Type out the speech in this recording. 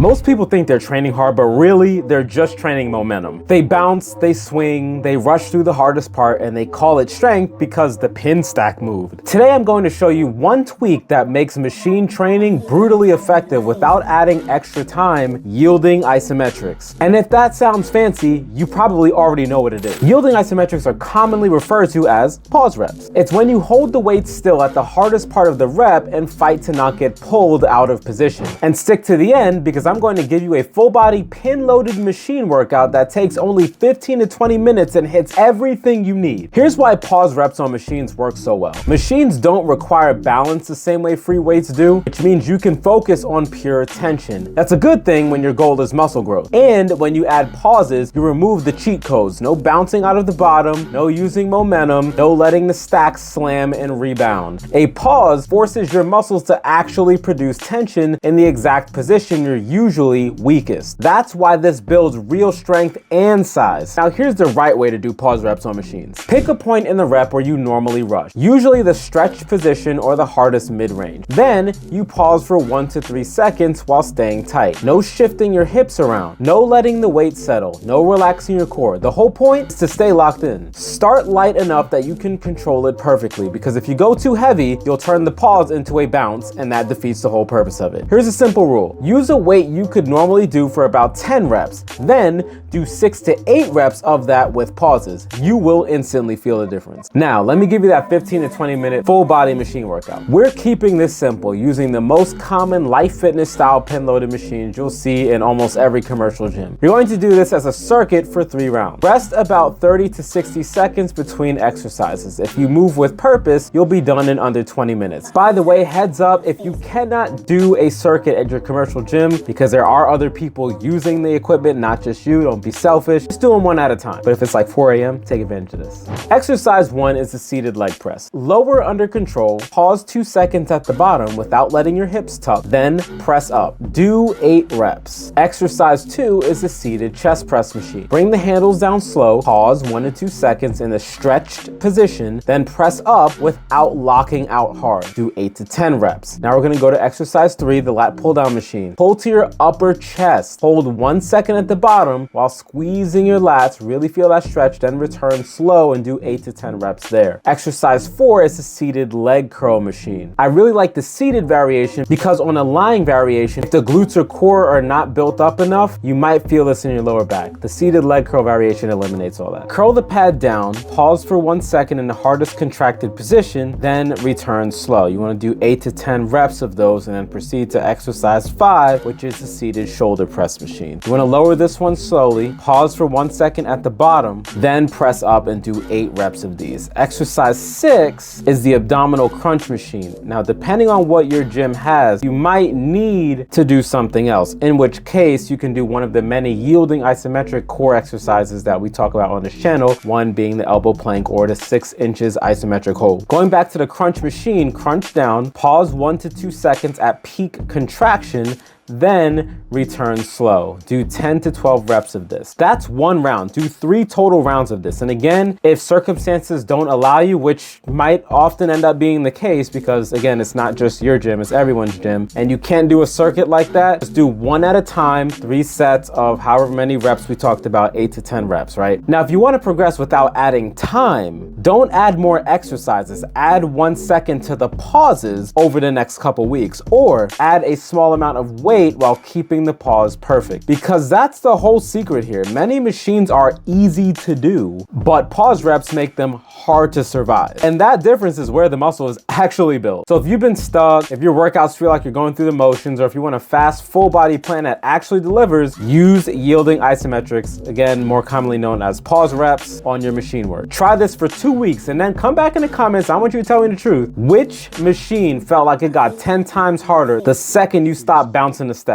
Most people think they're training hard, but really they're just training momentum. They bounce, they swing, they rush through the hardest part, and they call it strength because the pin stack moved. Today I'm going to show you one tweak that makes machine training brutally effective without adding extra time, yielding isometrics. And if that sounds fancy, you probably already know what it is. Yielding isometrics are commonly referred to as pause reps. It's when you hold the weight still at the hardest part of the rep and fight to not get pulled out of position. And stick to the end because I'm going to give you a full body pin loaded machine workout that takes only 15 to 20 minutes and hits everything you need. Here's why pause reps on machines work so well. Machines don't require balance the same way free weights do, which means you can focus on pure tension. That's a good thing when your goal is muscle growth. And when you add pauses, you remove the cheat codes. No bouncing out of the bottom, no using momentum, no letting the stack slam and rebound. A pause forces your muscles to actually produce tension in the exact position you're usually weakest. That's why this builds real strength and size. Now here's the right way to do pause reps on machines. Pick a point in the rep where you normally rush, usually the stretched position or the hardest mid-range. Then you pause for 1 to 3 seconds while staying tight. No shifting your hips around, no letting the weight settle, no relaxing your core. The whole point is to stay locked in. Start light enough that you can control it perfectly, because if you go too heavy, you'll turn the pause into a bounce and that defeats the whole purpose of it. Here's a simple rule. Use a weight you could normally do for about 10 reps, then do 6 to 8 reps of that with pauses. You will instantly feel the difference. Now, let me give you that 15 to 20 minute full body machine workout. We're keeping this simple using the most common life fitness style pin loaded machines you'll see in almost every commercial gym. You're going to do this as a circuit for 3 rounds. Rest about 30 to 60 seconds between exercises. If you move with purpose, you'll be done in under 20 minutes. By the way, heads up, if you cannot do a circuit at your commercial gym because there are other people using the equipment, not just you, don't be selfish, just do them one at a time. But if it's like 4 a.m., take advantage of this. Exercise 1 is the seated leg press. Lower under control, pause 2 seconds at the bottom without letting your hips tuck, then press up. Do 8 reps. Exercise 2 is the seated chest press machine. Bring the handles down slow, pause 1 to 2 seconds in a stretched position, then press up without locking out hard. Do 8 to 10 reps. Now we're gonna go to exercise 3, the lat pull down machine. Pull to your upper chest. Hold 1 second at the bottom while squeezing your lats. Really feel that stretch, then return slow and do 8 to 10 reps there. Exercise 4 is the seated leg curl machine. I really like the seated variation because on a lying variation, if the glutes or core are not built up enough, you might feel this in your lower back. The seated leg curl variation eliminates all that. Curl the pad down, pause for 1 second in the hardest contracted position, then return slow. You want to do 8 to 10 reps of those and then proceed to exercise 5, which is the seated shoulder press machine. You want to lower this one slowly, pause for 1 second at the bottom, then press up and do 8 reps of these. Exercise 6 is the abdominal crunch machine. Now, depending on what your gym has, you might need to do something else, in which case you can do one of the many yielding isometric core exercises that we talk about on this channel, one being the elbow plank or the 6 inches isometric hold. Going back to the crunch machine, crunch down, pause 1 to 2 seconds at peak contraction, then return slow. Do 10 to 12 reps of this. That's 1 round. Do 3 total rounds of this. And again, if circumstances don't allow you, which might often end up being the case because again, it's not just your gym, it's everyone's gym, and you can't do a circuit like that, just do 1 at a time, 3 sets of however many reps we talked about, 8 to 10 reps, right? Now, if you want to progress without adding time, don't add more exercises. Add 1 second to the pauses over the next couple weeks, or add a small amount of weight while keeping the pause perfect, because that's the whole secret here. Many machines are easy to do, but pause reps make them hard to survive. And that difference is where the muscle is actually built. So if you've been stuck, if your workouts feel like you're going through the motions, or if you want a fast full body plan that actually delivers, use yielding isometrics, again, more commonly known as pause reps, on your machine work. Try this for 2 weeks and then come back in the comments. I want you to tell me the truth. Which machine felt like it got 10 times harder the second you stopped bouncing the steps?